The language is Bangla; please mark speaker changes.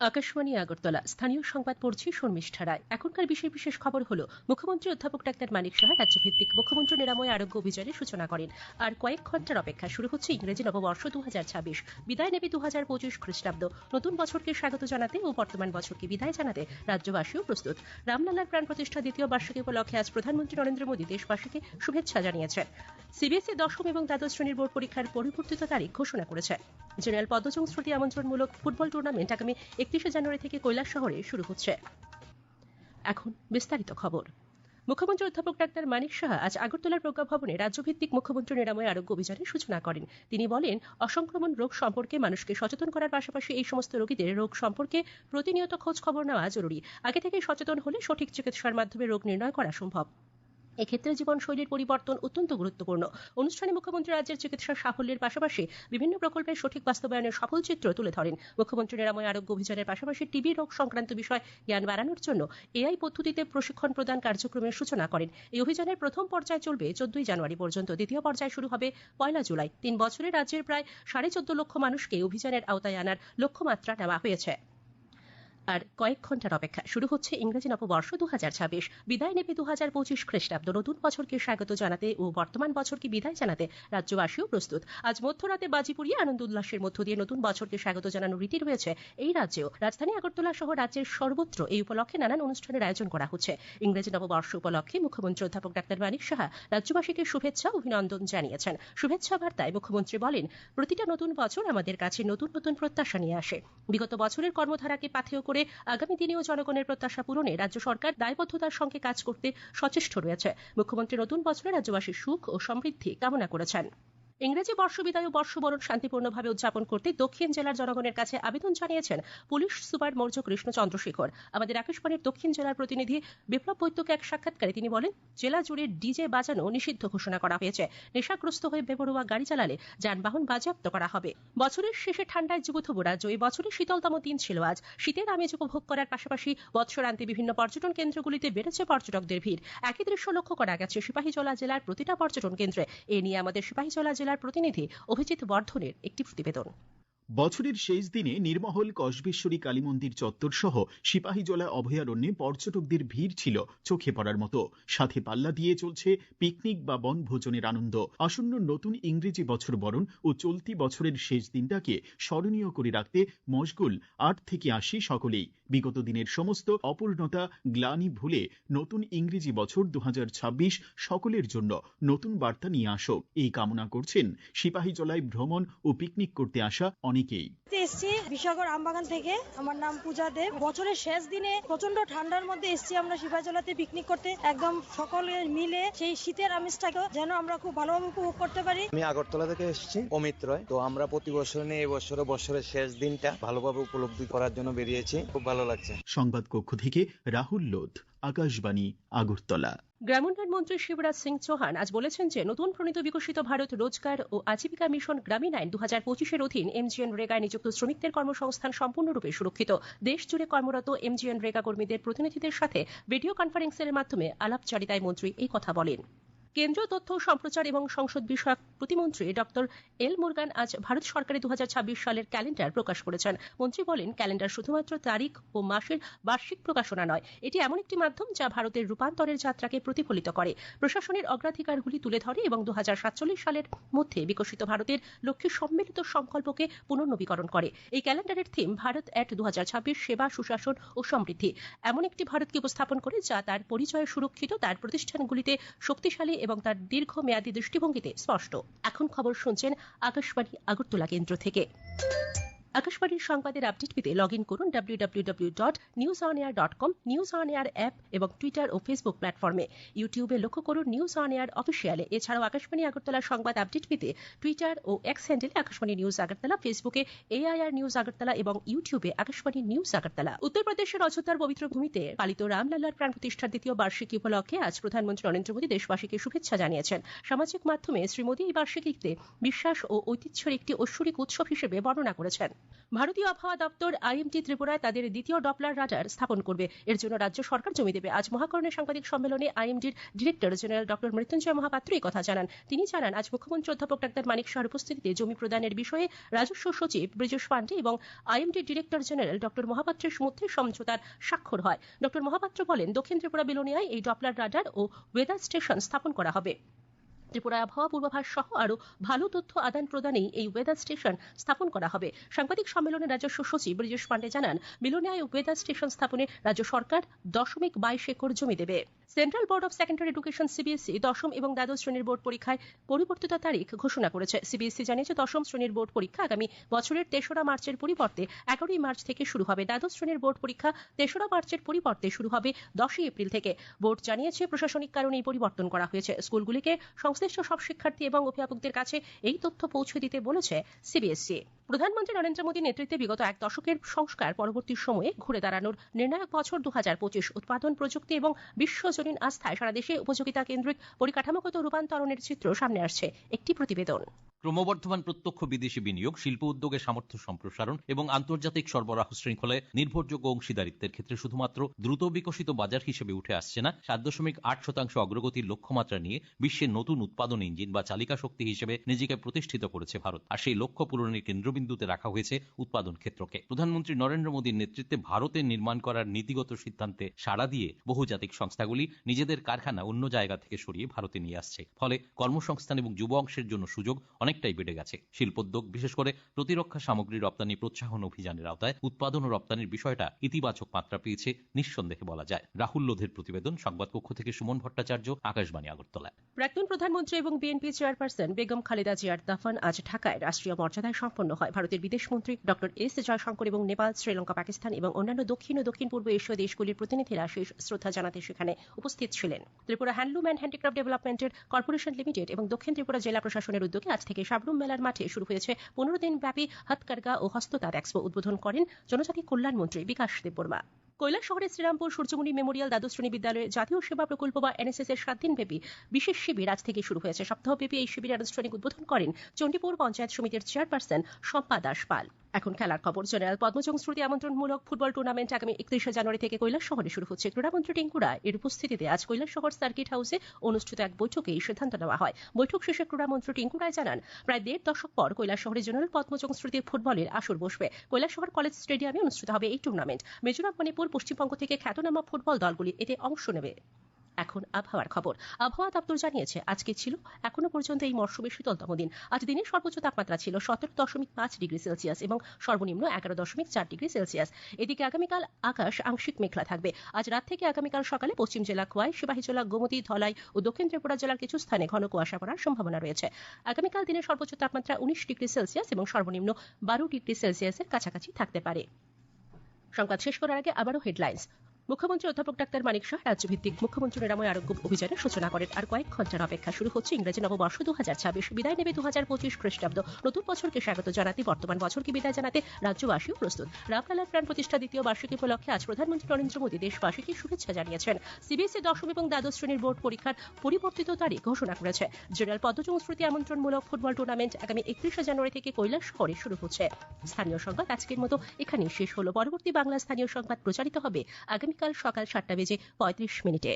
Speaker 1: আকাশবাণী আগরতলা স্থানীয় সংবাদ পড়ছি শর্মিষ্ঠা রায়। এখনকার বিশেষ খবর হলো, মুখ্যমন্ত্রী অধ্যাপক ডাক্তার মানিক সাহা রাজ্যভিত্তিক মুখ্যমন্ত্রী নিরাময় আরোগ্য অভিযানের সূচনা করেন। আর কয়েক ঘন্টার অপেক্ষা, শুরু হচ্ছে ইংরেজি নববর্ষ 2026। বিদায় নেবে 2025 খ্রিস্টাব্দ। নতুন বছরকে স্বাগত জানাতে ও বর্তমান বছরকে বিদায় জানাতে রাজ্যবাসীও প্রস্তুত। রামলালার প্রাণ প্রতিষ্ঠা দ্বিতীয় বার্ষিকী উপলক্ষে আজ প্রধানমন্ত্রী নরেন্দ্র মোদী দেশবাসীকে শুভেচ্ছা জানিয়েছেন। সিবিএসই দশম এবং দ্বাদশ শ্রেণীর বোর্ড পরীক্ষার পরিবর্তিত তারিখ ঘোষণা করেছে। জেনারেল পদ্মচং স্মৃতি আমন্ত্রণমূলক ফুটবল টুর্নামেন্ট আগামী 31শে জানুয়ারি থেকে কৈলাসহরে শুরু হচ্ছে। এখন বিস্তারিত খবর। মুখ্যমন্ত্রী অধ্যাপক ডাক্তার মানিক সাহা আজ আগরতলার প্রজ্ঞা ভবনে রাজ্যভিত্তিক মুখ্যমন্ত্রী নিরাময় আরোগ্য অভিযানের সূচনা করেন। তিনি বলেন, অসংক্রমণ রোগ সম্পর্কে মানুষকে সচেতন করার পাশাপাশি এই সমস্ত রোগীদের রোগ সম্পর্কে প্রতিনিয়ত খোঁজ খবর নেওয়া জরুরি। আগে থেকে সচেতন হলে সঠিক চিকিৎসার মাধ্যমে রোগ নির্ণয় করা সম্ভব। এক্ষেত্রে জীবনশৈলীর পরিবর্তন অত্যন্ত গুরুত্বপূর্ণ। অনুষ্ঠানে মুখ্যমন্ত্রী রাজ্যের চিকিৎসার সাফল্যের পাশাপাশি বিভিন্ন প্রকল্পের সঠিক বাস্তবায়নের সফল চিত্র তুলে ধরেন। মুখ্যমন্ত্রী নিরাময় আরোগ্য অভিযানের পাশাপাশি টিবি রোগ সংক্রান্ত বিষয় জ্ঞান বাড়ানোর জন্য এআই পদ্ধতিতে প্রশিক্ষণ প্রদান কার্যক্রমের সূচনা করেন। এই অভিযানের প্রথম পর্যায় চলবে 14 জানুয়ারি পর্যন্ত। দ্বিতীয় পর্যায় শুরু হবে 1 জুলাই। 3 বছরে রাজ্যের প্রায় 14.5 লক্ষ মানুষকে অভিযানের আওতায় আনার লক্ষ্যমাত্রা নেওয়া হয়েছে। আর কয়েক ঘন্টার অপেক্ষা, শুরু হচ্ছে ইংরেজি নববর্ষ 2026। বিদায় নেবে 2025 খ্রিস্টাব্দ। নতুন বছরকে স্বাগত জানাতে ও বর্তমান বছরকে বিদায় জানাতে রাজ্যবাসীও প্রস্তুত। আজ মধ্যরাতে বাজি পুড়িয়ে আনন্দ উল্লাসের মধ্য দিয়ে নতুন বছরকে স্বাগত জানানোর রীতি রয়েছে এই রাজ্যেও। রাজধানী আগরতলা সহ রাজ্যের সর্বত্র এই উপলক্ষে নানান অনুষ্ঠানের আয়োজন করা হচ্ছে। ইংরেজি নববর্ষ উপলক্ষে মুখ্যমন্ত্রী অধ্যাপক ডাক্তার মানিক সাহা রাজ্যবাসীকে শুভেচ্ছা অভিনন্দন জানিয়েছেন। শুভেচ্ছা বার্তায় মুখ্যমন্ত্রী বলেন, প্রতিটা নতুন বছর আমাদের কাছে নতুন নতুন প্রত্যাশা নিয়ে আসে। বিগত বছরের কর্মধারাকে পাথেয় করে আগামী দিনেও জনগণের প্রত্যাশা পূরণে রাজ্য সরকার দায়বদ্ধতার সঙ্গে কাজ করতে সচেষ্ট রয়েছে। মুখ্যমন্ত্রী নতুন বছরে রাজ্যবাসীর সুখ ও সমৃদ্ধি কামনা করেছেন। ইংরেজি বর্ষ বিদায় ও বর্ষবরণ শান্তিপূর্ণভাবে উদযাপন করতে দক্ষিণ জেলার জনগণের কাছে আবেদন জানিয়েছেন পুলিশ সুপার মৌর্য কৃষ্ণ চন্দ্রশেখর। আমাদের আকাশবাণীর দক্ষিণ জেলার প্রতিনিধি বিপ্লব বৈদ্যকে এক সাক্ষাৎকারে তিনি বলেন, জেলা জুড়ে ডিজে বাজানো নিষিদ্ধ ঘোষণা করা হয়েছে। নেশাগ্রস্ত হয়ে বেপরোয়া গাড়ি চালালে যানবাহন বাজেয়াপ্ত করা হবে। বছরের শেষে ঠান্ডায় যুবথবু রাজ্য। এই বছরের শীতলতম দিন ছিল আজ। শীতের আমেজ উপভোগ করার পাশাপাশি বৎসরান্তে বিভিন্ন পর্যটন কেন্দ্রগুলিতে বেড়েছে পর্যটকদের ভিড়। একই দৃশ্য লক্ষ্য করা গেছে সিপাহীজলা জেলার প্রতিটা পর্যটন কেন্দ্রে। এ নিয়ে আমাদের সিপাহীজলা জেলার প্রতিনিধি অভিজিৎ বর্ধনের একটি প্রতিবেদন।
Speaker 2: বছরের শেষ দিনে নির্মহল কসবেশ্বরী কালী মন্দির চত্বর সহ সিপাহীজলা অভয়ারণ্যে পর্যটকদের ভিড় ছিল চোখে পড়ার মতো। সাথে পাল্লা দিয়ে চলছে পিকনিক বা বনভোজনের আনন্দ। আসন্ন নতুন ইংরেজি বছর বরণ ও চলতি বছরের শেষ দিনটাকে স্মরণীয় করে রাখতে মশগুল 8 থেকে 80 সকলেই। বিগত দিনের সমস্ত অপূর্ণতা গ্লানি ভুলে নতুন ইংরেজি বছর 2026 সকলের জন্য নতুন বার্তা নিয়ে আসো, এই কামনা করছেন সিপাহীজলায় ভ্রমণ ও পিকনিক করতে আসা অনেকেই।
Speaker 3: এসছি বিশাগর আমবাগান থেকে। আমার নাম পূজা দেব। বছরের শেষ দিনে প্রচন্ড ঠান্ডার মধ্যে এসছি আমরা সিপাহীজলাতে পিকনিক করতে। একদম সকলে মিলে সেই শীতের আমেজটাকে যেন আমরা খুব ভালোভাবে উপভোগ করতে পারি।
Speaker 4: আমি আগরতলা থেকে এসেছি, অমিত রয়। তো আমরা প্রতি বছর নিয়ে এবছর বছরের শেষ দিনটা ভালোভাবে উপলব্ধি করার জন্য বেরিয়েছি। খুব ভালো লাগছে। সংবাদ
Speaker 2: কক্ষ থেকে রাহুল লোধ, আকাশবাণী আগরতলা।
Speaker 1: গ্রামোন্নয়ন মন্ত্রী শিবরাজ সিং চৌহান আজ বলেছেন যে নতুন প্রণীত বিকশিত ভারত রোজগার ও আজীবিকা মিশন গ্রামীণ আইন 2025-এর অধীন এমজিএনরেগায় নিযুক্ত শ্রমিকদের কর্মসংস্থান সম্পূর্ণরূপে সুরক্ষিত। দেশ জুড়ে কর্মরত এমজিএনরেগা কর্মীদের প্রতিনিধিদের সাথে ভিডিও কনফারেন্সের মাধ্যমে আলাপচারিতায় মন্ত্রী এই কথা বলেন। কেন্দ্রীয় তথ্য সম্প্রচার এবং সংসদ বিষয়ক প্রতিমন্ত্রী ডক্টর এল মুরগান আজ ভারত সরকারের 2026 সালের ক্যালেন্ডার প্রকাশ করেছেন। মন্ত্রী বলেন, ক্যালেন্ডার শুধুমাত্র তারিখ ও মাসের বার্ষিক প্রকাশনা নয়, এটি এমন একটি মাধ্যম যা ভারতের রূপান্তরের যাত্রাকে প্রতিফলিত করে, প্রশাসনের অগ্রাধিকারগুলি তুলে ধরে এবং 2047 সালের মধ্যে বিকশিত ভারতের লক্ষ্যে সম্মিলিত সংকল্পকে পুনর্নবীকরণ করে। এই ক্যালেন্ডারের থিম ভারত এট 2026, সেবা, সুশাসন ও সমৃদ্ধি। এমন একটি ভারতকে উপস্থাপন করে যা তার পরিচয়ে সুরক্ষিত, তার প্রতিষ্ঠানগুলিতে শক্তিশালী এবং তার দীর্ঘমেয়াদী দৃষ্টিভঙ্গিতে স্পষ্ট। এখন খবর শুনছেন আকাশবাণী আগরতলা কেন্দ্র থেকে। আকাশবাণীর সংবাদের আপডেট পেতে লগ ইন করুন www.newsonair.com, news on air app এবং টুইটার ও ফেসবুক প্ল্যাটফর্মে। ইউটিউবে লক্ষ্য করুন নিউজ অন এয়ার অফিসিয়ালে। এছাড়াও আকাশবাণী আগরতলার সংবাদ আপডেট পেতে টুইটার ও এক্স হ্যান্ডেলে আকাশবাণী নিউজ আগরতলা, ফেসবুকে এআইআর নিউজ আগরতলা এবং ইউটিউবে আকাশবাণী নিউজ আগরতলা। উত্তরপ্রদেশের অযোধ্যার পবিত্র ভূমিতে পালিত রামলালার প্রাণ প্রতিষ্ঠার দ্বিতীয় বার্ষিকী উপলক্ষে আজ প্রধানমন্ত্রী নরেন্দ্র মোদী দেশবাসীকে শুভেচ্ছা জানিয়েছেন। সামাজিক মাধ্যমে শ্রী মোদী এই বার্ষিকীতে বিশ্বাস ও ঐতিহ্যের একটি ঐশ্বরিক উৎসব হিসেবে বর্ণনা করেছেন। ভারতীয় আবহাওয়া দপ্তর আইএমডি ত্রিপুরায় তাদের দ্বিতীয় ডপলার রাডার স্থাপন করবে। এর জন্য রাজ্য সরকার জমি দেবে। আজ মহাকরণে সাংবাদিক সম্মেলনে আইএমডির director general doctor Mrityunjay Mohapatra এই কথা জানান। তিনি জানান, আজ মুখ্যমন্ত্রী অধ্যাপক ডাক্তার মানিক সাহার উপস্থিতিতে জমি প্রদানের বিষয়ে রাজস্ব সচিব ব্রিজেশ পান্ডে এবং আইএমডির ডিরেক্টর জেনারেল ডক্টর মহাপাত্রের মধ্যে সমঝোতার স্বাক্ষর হয়। ডক্টর মহাপাত্র বলেন, দক্ষিণ ত্রিপুরা বিলোনিয়ায় এই ডপলার রাডার ও ওয়েদার স্টেশন স্থাপন করা হবে। ত্রিপুরায় আবহাওয়া পূর্বাভাস সহ আরও ভালো তথ্য আদান প্রদানেই এই ওয়েদার স্টেশন স্থাপন করা হবে। সাংবাদিক সম্মেলনে রাজস্ব সচিব ব্রিজেশ পান্ডে জানান, বিলোনিয়ায় ওয়েদার স্টেশন স্থাপনে রাজ্য সরকার 0.22 একর জমি দেবে। Central board of secondary education CBSE দশম এবং দ্বাদশ শ্রেণীর বোর্ড পরীক্ষায় পরিবর্তিত তারিখ ঘোষণা করেছে। সিবিএসই জানিয়েছে, দশম শ্রেণীর বোর্ড পরীক্ষা আগামী বছরের 3রা মার্চের পরিবর্তে 11ই মার্চ থেকে শুরু হবে। দ্বাদশ শ্রেণীর বোর্ড পরীক্ষা 3রা মার্চের পরিবর্তে শুরু হবে 10ই এপ্রিল থেকে। বোর্ড জানিয়েছে, প্রশাসনিক কারণে এই পরিবর্তন করা হয়েছে। স্কুলগুলিকে সংশ্লিষ্ট সব শিক্ষার্থী এবং অভিভাবকদের কাছে এই তথ্য পৌঁছে দিতে বলেছে সিবিএসই। প্রধানমন্ত্রী নরেন্দ্র মোদীর নেতৃত্বে বিগত এক দশকের সংস্কার পরবর্তী সময়ে ঘুরে দাঁড়ানোর নির্ণায়ক বছর 2025। উৎপাদন, প্রযুক্তি এবং বিশ্বজনীন আস্থায় সারা দেশে উপযোগিতা কেন্দ্রিক পরিকাঠামোগত রূপান্তরণের চিত্র সামনে আসছে। একটি প্রতিবেদন।
Speaker 5: ক্রমবর্ধমান প্রত্যক্ষ বিদেশি বিনিয়োগ, শিল্প উদ্যোগের সামর্থ্য সম্প্রসারণ এবং আন্তর্জাতিক সরবরাহ শৃঙ্খলায় নির্ভরযোগ্য অংশীদারিত্বের ক্ষেত্রে শুধুমাত্র দ্রুত বিকশিত বাজার হিসেবে উঠে আসছে না, 7.8% অগ্রগতির লক্ষ্যমাত্রা নিয়ে বিশ্বের নতুন উৎপাদন ইঞ্জিন বা চালিকা শক্তি হিসেবে নিজেকে প্রতিষ্ঠিত করেছে ভারত। আর সেই লক্ষ্য পূরণের কেন্দ্রবিন্দুতে রাখা হয়েছে উৎপাদন ক্ষেত্রকে। প্রধানমন্ত্রী নরেন্দ্র মোদীর নেতৃত্বে ভারতে নির্মাণ করার নীতিগত সিদ্ধান্তে সাড়া দিয়ে বহুজাতিক সংস্থাগুলি নিজেদের কারখানা অন্য জায়গা থেকে সরিয়ে ভারতে নিয়ে আসছে। ফলে কর্মসংস্থান এবং যুব অংশের জন্য সুযোগ অনেকটাই বেড়ে গেছে। শিল্পোদ্যোগ, বিশেষ করে প্রতিরক্ষা সামগ্রী রপ্তানি প্রোৎসাহন অভিযানের আওতায় উৎপাদন ও রপ্তানির বিষয়টা ইতিবাচক মাত্রা পেয়েছে নিঃসন্দেহে বলা যায়। রাহুল লোধের প্রতিবেদন, সংবাদকক্ষ থেকে সুমন ভট্টাচার্য, আকাশবাণী, আগরতলা।
Speaker 1: প্রাক্তন প্রধানমন্ত্রী এবং বিএনপি চেয়ারপারসন বেগম খালেদা জিয়ার দাফন আজ ঢাকায় রাষ্ট্রীয় মর্যাদায় সম্পন্ন হয়। ভারতের বিদেশমন্ত্রী ডক্টর এস জয়শঙ্কর এবং নেপাল, শ্রীলঙ্কা, পাকিস্তান এবং অন্যান্য দক্ষিণ ও দক্ষিণ পূর্ব এশীয় দেশগুলির প্রতিনিধিরা শেষ শ্রদ্ধা জানাতে সেখানে উপস্থিত ছিলেন। ত্রিপুরা হ্যান্ডলুম অ্যান্ড হ্যান্ডিক্রাফট ডেভেলপমেন্টের কর্পোরেশন লিমিটেড এবং দক্ষিণ ত্রিপুরা জেলা প্রশাসনের উদ্যোগে আজ থেকে সাবরুম মেলার মাঠে শুরু হয়েছে 15 দিন ব্যাপী হাতকারগা ও হস্ততাঁত এক্সপো। উদ্বোধন করেন জনজাতি কল্যাণ মন্ত্রী বিকাশ দেববর্মা। কৈলাসহরের শ্রীরামপুর সূর্যমণি মেমোরিয়াল দ্বাদশ শ্রেণী বিদ্যালয়ে জাতীয় সেবা প্রকল্প বা এনএসএস এর 7 দিনব্যাপী বিশেষ শিবির আজ থেকে শুরু হয়েছে। সপ্তাহব্যাপী এই শিবিরের আনুষ্ঠানিক উদ্বোধন করেন চণ্ডীপুর পঞ্চায়েত সমিতির চেয়ারপারসন শম্পা দাস পাল। এখন খেলার খবর। জেনারেল পদ্মজং শ্রুতি আমন্ত্রণমূলক ফুটবল টুর্নামেন্ট আগামী 31শে জানুয়ারি থেকে কৈলাসহরে শুরু হচ্ছে। ক্রীড়ামন্ত্রী টিঙ্কু রায় এর উপস্থিতিতে আজ কৈলাসহর সার্কিট হাউসে অনুষ্ঠিত এক বৈঠকে এই সিদ্ধান্ত নেওয়া হয়। বৈঠক শেষে ক্রীড়ামন্ত্রী টিঙ্কু রায় জানান, প্রায় 1.5 দশক পর কৈলাসহরে জেনারেল পদ্মজং শ্রুতি ফুটবলের আসর বসবে। কৈলাসহর কলেজ স্টেডিয়ামে অনুষ্ঠিত হবে এই টুর্নামেন্ট। মিজোরাম, মণিপুর, পশ্চিমবঙ্গ থেকে খ্যাতনামা ফুটবল দলগুলি এতে অংশ নেবে। এখন আবহাওয়ার খবর। আবহাওয়া দপ্তর জানিয়েছে, আজকে ছিল এখনো পর্যন্ত এই মরশুমের শীতলতম দিন। আজ দিনের সর্বোচ্চ তাপমাত্রা ছিল 17.5 ডিগ্রি সেলসিয়াস এবং সর্বনিম্ন 11.4 ডিগ্রি সেলসিয়াস। এদিকে আগামীকাল আকাশ আংশিক মেঘলা থাকবে। আজ রাত থেকে আগামীকাল সকালে পশ্চিম জেলা খোয়াই, সিপাহীজলা, গোমতী, ধলাই ও দক্ষিণ ত্রিপুরা জেলার কিছু স্থানে ঘন কুয়াশা পড়ার সম্ভাবনা রয়েছে। আগামীকাল দিনের সর্বোচ্চ তাপমাত্রা 19 ডিগ্রি সেলসিয়াস এবং সর্বনিম্ন 12 ডিগ্রি সেলসিয়াসের কাছাকাছি থাকতে পারে। সংবাদ শেষ করার আগে আবারও হেডলাইন্স। মুখ্যমন্ত্রী অধ্যাপক ডাক্তার মানিক সাহা রাজ্যভিত্তিক মুখ্যমন্ত্রী নিরাময় আরোগ্য অভিযানের সূচনা করেন। আর কয়েক ঘন্টার অপেক্ষা শুরু হচ্ছে ইংরেজি নববর্ষ 2026। বিদায় নেবে 2025 খ্রিস্টাব্দ। নতুন বছরকে স্বাগত জানাতে, বর্তমান বছরকে বিদায় জানাতে রাজ্যবাসীও প্রস্তুত। রামলালার প্রাণ প্রতিষ্ঠা দ্বিতীয় বার্ষিকী উপলক্ষে আজ প্রধানমন্ত্রী নরেন্দ্র মোদী দেশবাসীকে শুভেচ্ছা জানিয়েছেন। সিবিএসই দশম এবং দ্বাদশ শ্রেণীর বোর্ড পরীক্ষার পরিবর্তিত তারিখ ঘোষণা করেছে। জেনারেল পদ্মজং স্মৃতি আমন্ত্রণমূলক ফুটবল টুর্নামেন্ট আগামী 31শে জানুয়ারি থেকে কৈলাসহরে শুরু হচ্ছে। স্থানীয় সংবাদ আজকের মতো এখানেই শেষ হলো। পরবর্তী বাংলা স্থানীয় সংবাদ প্রচারিত হবে আগামীকাল সকাল 7:35 মিনিটে।